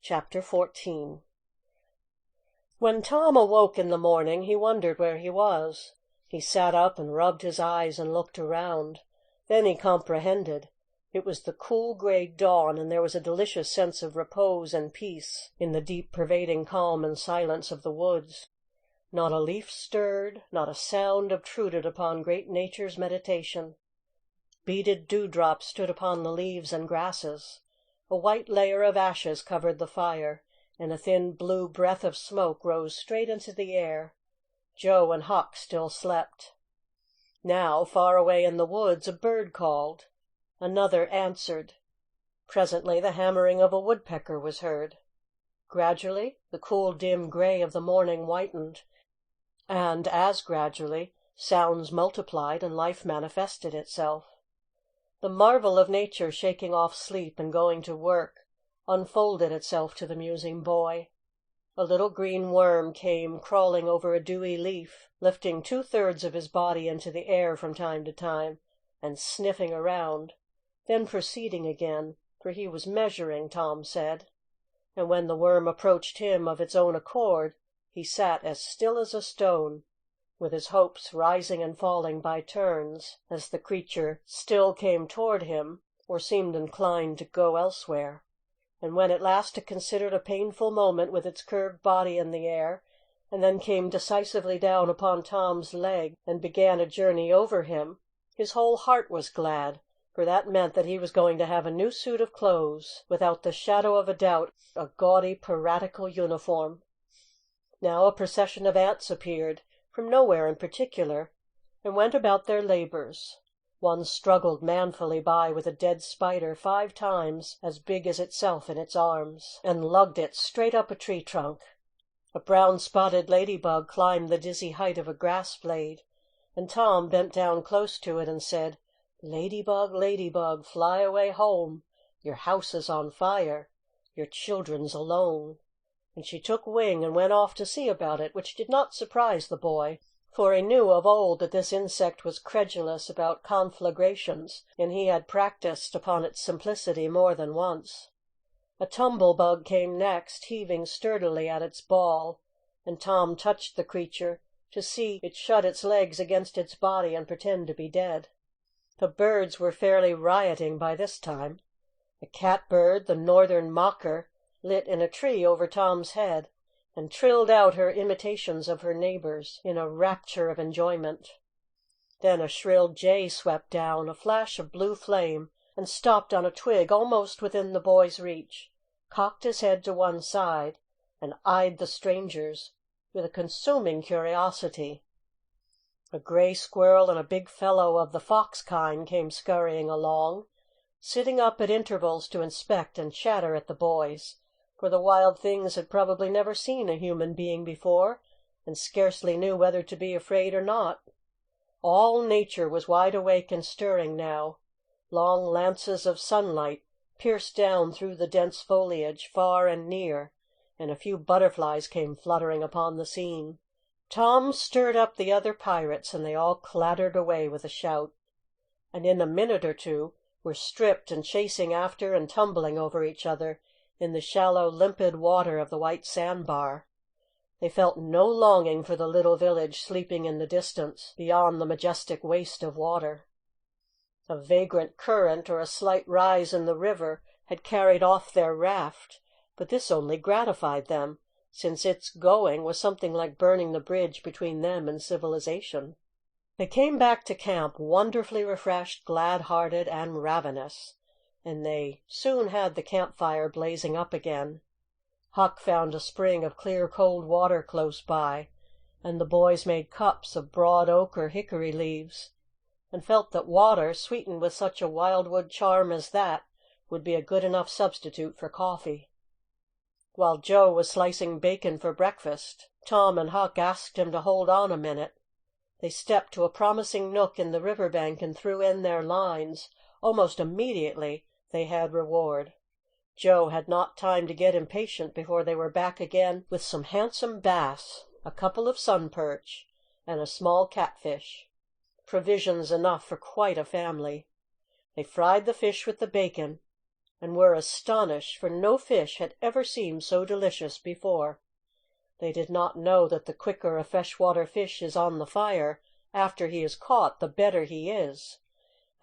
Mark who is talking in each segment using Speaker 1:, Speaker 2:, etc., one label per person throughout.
Speaker 1: Chapter 14 When Tom awoke in the morning he wondered where he was. He sat up and rubbed his eyes and looked around. Then he comprehended. It was the cool gray dawn, and there was a delicious sense of repose and peace in the deep pervading calm and silence of the woods. Not a leaf stirred, not a sound obtruded upon great Nature's meditation. Beaded dewdrops stood upon the leaves and grasses. A white layer of ashes covered the fire, and a thin blue breath of smoke rose straight into the air. Joe and Huck still slept. Now, far away in the woods, a bird called. Another answered. Presently the hammering of a woodpecker was heard. Gradually the cool dim gray of the morning whitened, and as gradually sounds multiplied and life manifested itself. The marvel of nature shaking off sleep and going to work unfolded itself to the musing boy. A little green worm came crawling over a dewy leaf, lifting 2/3 of his body into the air from time to time, and sniffing around, then proceeding again, for he was measuring, Tom said. And when the worm approached him of its own accord, he sat as still as a stone, with his hopes rising and falling by turns, as the creature still came toward him, or seemed inclined to go elsewhere. And when at last it considered a painful moment with its curved body in the air, and then came decisively down upon Tom's leg and began a journey over him, his whole heart was glad, for that meant that he was going to have a new suit of clothes, without the shadow of a doubt, a gaudy piratical uniform. Now a procession of ants appeared, from nowhere in particular, and went about their labors. One struggled manfully by with a dead spider 5 times as big as itself in its arms, and lugged it straight up a tree trunk. A brown-spotted ladybug climbed the dizzy height of a grass blade, and Tom bent down close to it and said, "Ladybug, ladybug, fly away home. Your house is on fire. Your children's alone." And she took wing and went off to see about it, which did not surprise the boy, for he knew of old that this insect was credulous about conflagrations, and he had practised upon its simplicity more than once. A tumble-bug came next, heaving sturdily at its ball, and Tom touched the creature to see it shut its legs against its body and pretend to be dead. The birds were fairly rioting by this time. A catbird, the northern mocker, lit in a tree over Tom's head, and trilled out her imitations of her neighbors in a rapture of enjoyment. Then a shrill jay swept down, a flash of blue flame, and stopped on a twig almost within the boy's reach, cocked his head to one side, and eyed the strangers with a consuming curiosity. A gray squirrel and a big fellow of the fox kind came scurrying along, sitting up at intervals to inspect and chatter at the boys, for the wild things had probably never seen a human being before, and scarcely knew whether to be afraid or not. All nature was wide awake and stirring now. Long lances of sunlight pierced down through the dense foliage, far and near, and a few butterflies came fluttering upon the scene. Tom stirred up the other pirates, and they all clattered away with a shout, and in a minute or two were stripped and chasing after and tumbling over each other in the shallow, limpid water of the white sandbar. They felt no longing for the little village sleeping in the distance beyond the majestic waste of water. A vagrant current or a slight rise in the river had carried off their raft, but this only gratified them, since its going was something like burning the bridge between them and civilization. They came back to camp wonderfully refreshed, glad-hearted, and ravenous, and they soon had the campfire blazing up again. Huck found a spring of clear cold water close by, and the boys made cups of broad oak or hickory leaves, and felt that water, sweetened with such a wildwood charm as that, would be a good enough substitute for coffee. While Joe was slicing bacon for breakfast, Tom and Huck asked him to hold on a minute. They stepped to a promising nook in the river bank and threw in their lines. Almost immediately they had reward. Joe had not time to get impatient before they were back again with some handsome bass, a couple of sun perch, and a small catfish. Provisions enough for quite a family. They fried the fish with the bacon, and were astonished, for no fish had ever seemed so delicious before. They did not know that the quicker a freshwater fish is on the fire after he is caught, the better he is,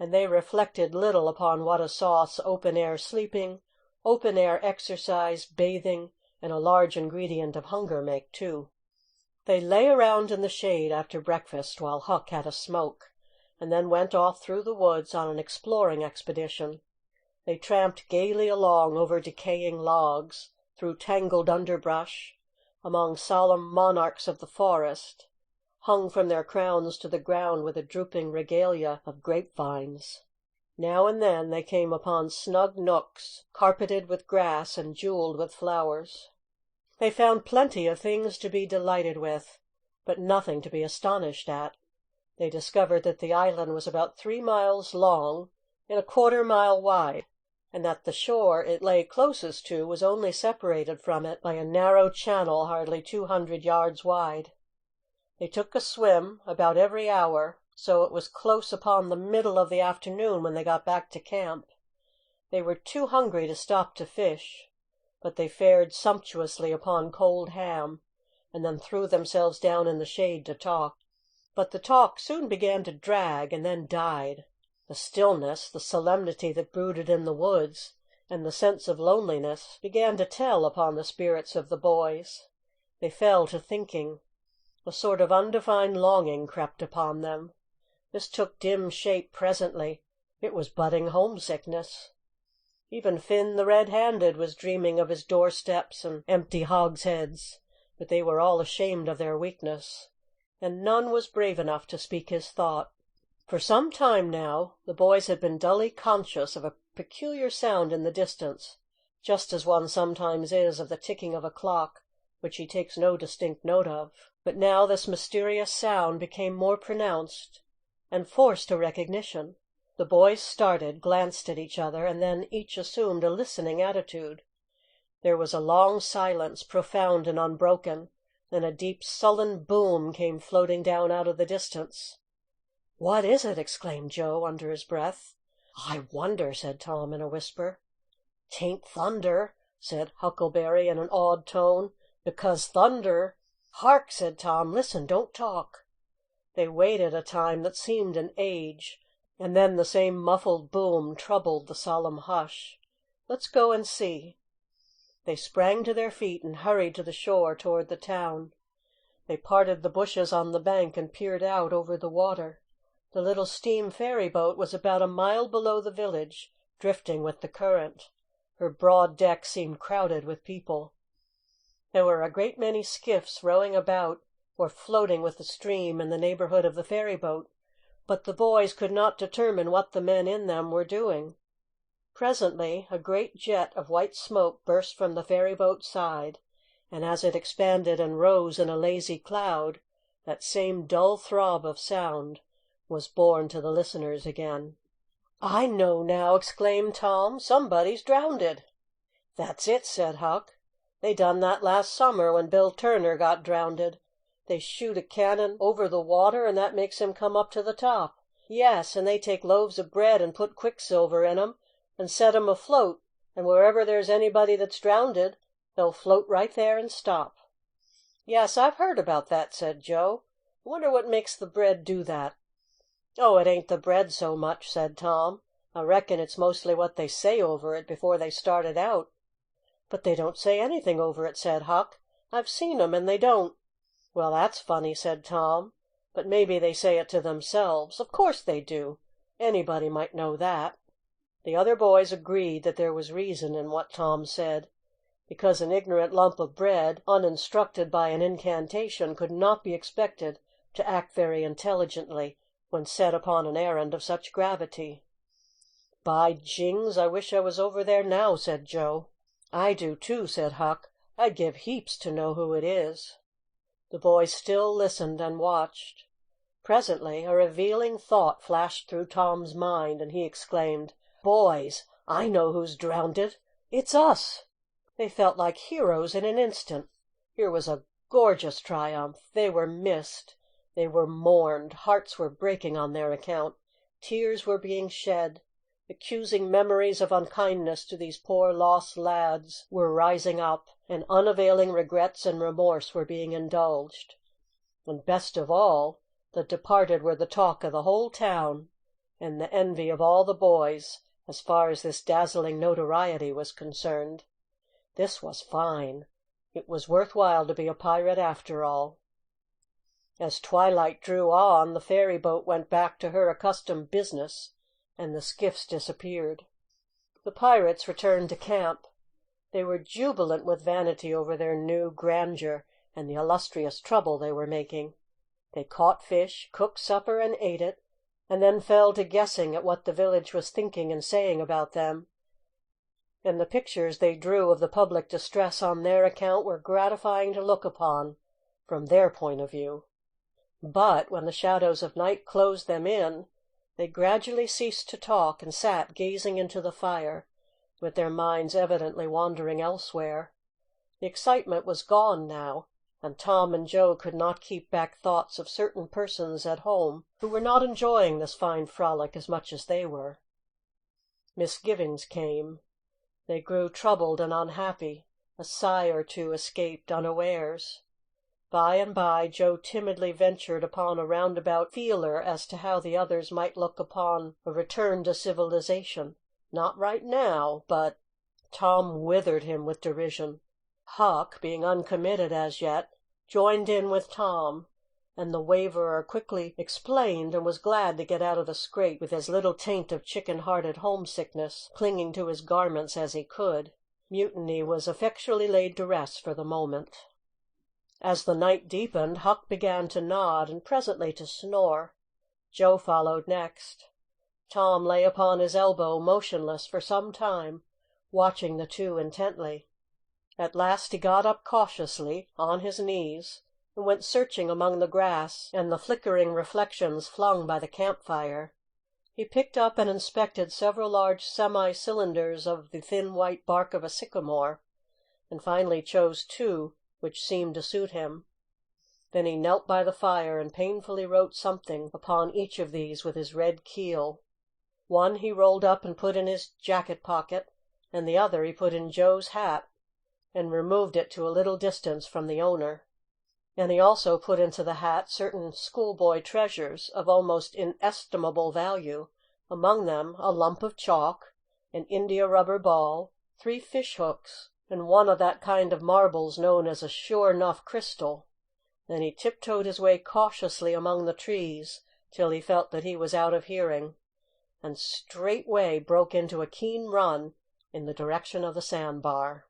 Speaker 1: and they reflected little upon what a sauce open-air sleeping, open-air exercise, bathing, and a large ingredient of hunger make, too. They lay around in the shade after breakfast while Huck had a smoke, and then went off through the woods on an exploring expedition. They tramped gaily along over decaying logs, through tangled underbrush, among solemn monarchs of the forest, hung from their crowns to the ground with a drooping regalia of grapevines. Now and then they came upon snug nooks, carpeted with grass and jeweled with flowers. They found plenty of things to be delighted with, but nothing to be astonished at. They discovered that the island was about 3 miles long and a 1/4 mile wide, and that the shore it lay closest to was only separated from it by a narrow channel hardly 200 yards wide. They took a swim about every hour, so it was close upon the middle of the afternoon when they got back to camp. They were too hungry to stop to fish, but they fared sumptuously upon cold ham, and then threw themselves down in the shade to talk. But the talk soon began to drag, and then died. The stillness, the solemnity that brooded in the woods, and the sense of loneliness began to tell upon the spirits of the boys. They fell to thinking. A sort of undefined longing crept upon them. This took dim shape presently. It was budding homesickness. Even Finn the Red-Handed was dreaming of his doorsteps and empty hogsheads, but they were all ashamed of their weakness, and none was brave enough to speak his thought. For some time now the boys had been dully conscious of a peculiar sound in the distance, just as one sometimes is of the ticking of a clock which he takes no distinct note of. But now this mysterious sound became more pronounced, and forced a recognition. The boys started, glanced at each other, and then each assumed a listening attitude. There was a long silence, profound and unbroken. Then a deep, sullen boom came floating down out of the distance. "What is it?" exclaimed Joe under his breath. "I wonder," said Tom in a whisper. "'Tain't thunder," said Huckleberry in an awed tone, "because thunder—" "Hark!" said Tom. "Listen! Don't talk!" They waited a time that seemed an age, and then the same muffled boom troubled the solemn hush. "Let's go and see." They sprang to their feet and hurried to the shore toward the town. They parted the bushes on the bank and peered out over the water. The little steam ferry boat was about a mile below the village, drifting with the current. Her broad deck seemed crowded with people. There were a great many skiffs rowing about or floating with the stream in the neighborhood of the ferry boat, but the boys could not determine what the men in them were doing. Presently a great jet of white smoke burst from the ferry boat's side, and as it expanded and rose in a lazy cloud, that same dull throb of sound was borne to the listeners again. "I know now!" exclaimed Tom. "Somebody's drownded." "That's it," said Huck. "They done that last summer when Bill Turner got drownded. They shoot a cannon over the water, and that makes him come up to the top. Yes, and they take loaves of bread and put quicksilver in 'em, and set 'em afloat, and wherever there's anybody that's drownded, they'll float right there and stop." "Yes, I've heard about that," said Joe. "I wonder what makes the bread do that." "Oh, it ain't the bread so much," said Tom. "I reckon it's mostly what they say over it before they start it out." "But they don't say anything over it," said Huck. "I've seen 'em, and they don't." "Well, that's funny," said Tom. "But maybe they say it to themselves. Of course they do. Anybody might know that." The other boys agreed that there was reason in what Tom said, because an ignorant lump of bread, uninstructed by an incantation, could not be expected to act very intelligently when set upon an errand of such gravity. "By jings, I wish I was over there now," said Joe. "I do, too," said Huck. "I'd give heaps to know who it is." The boys still listened and watched. Presently a revealing thought flashed through Tom's mind, and he exclaimed: "Boys, I know who's drownded! It's us!" They felt like heroes in an instant. Here was a gorgeous triumph. They were missed. They were mourned. Hearts were breaking on their account. Tears were being shed. Accusing memories of unkindness to these poor lost lads were rising up, and unavailing regrets and remorse were being indulged. And best of all, the departed were the talk of the whole town, and the envy of all the boys, as far as this dazzling notoriety was concerned. This was fine. It was worth while to be a pirate after all. As twilight drew on, the ferry boat went back to her accustomed business, and the skiffs disappeared. The pirates returned to camp. They were jubilant with vanity over their new grandeur and the illustrious trouble they were making. They caught fish, cooked supper, and ate it, and then fell to guessing at what the village was thinking and saying about them, and the pictures they drew of the public distress on their account were gratifying to look upon from their point of view. But when the shadows of night closed them in, they gradually ceased to talk and sat gazing into the fire, with their minds evidently wandering elsewhere. The excitement was gone now, and Tom and Joe could not keep back thoughts of certain persons at home who were not enjoying this fine frolic as much as they were. Misgivings came. They grew troubled and unhappy. A sigh or two escaped unawares. By and by Joe timidly ventured upon a roundabout feeler as to how the others might look upon a return to civilization. Not right now, but Tom withered him with derision. Huck, being uncommitted as yet, joined in with Tom, and the waverer quickly explained and was glad to get out of the scrape with as little taint of chicken-hearted homesickness clinging to his garments as he could. Mutiny was effectually laid to rest for the moment. As the night deepened, Huck began to nod and presently to snore. Joe followed next. Tom lay upon his elbow motionless for some time, watching the two intently. At last he got up cautiously, on his knees, and went searching among the grass and the flickering reflections flung by the campfire. He picked up and inspected several large semi-cylinders of the thin white bark of a sycamore, and finally chose two which seemed to suit him. Then he knelt by the fire and painfully wrote something upon each of these with his red keel. One he rolled up and put in his jacket pocket, and the other he put in Joe's hat, and removed it to a little distance from the owner. And he also put into the hat certain schoolboy treasures of almost inestimable value, among them a lump of chalk, an india-rubber ball, 3 fish hooks, and one of that kind of marbles known as a sure-'nuff crystal. Then he tiptoed his way cautiously among the trees till he felt that he was out of hearing, and straightway broke into a keen run in the direction of the sandbar.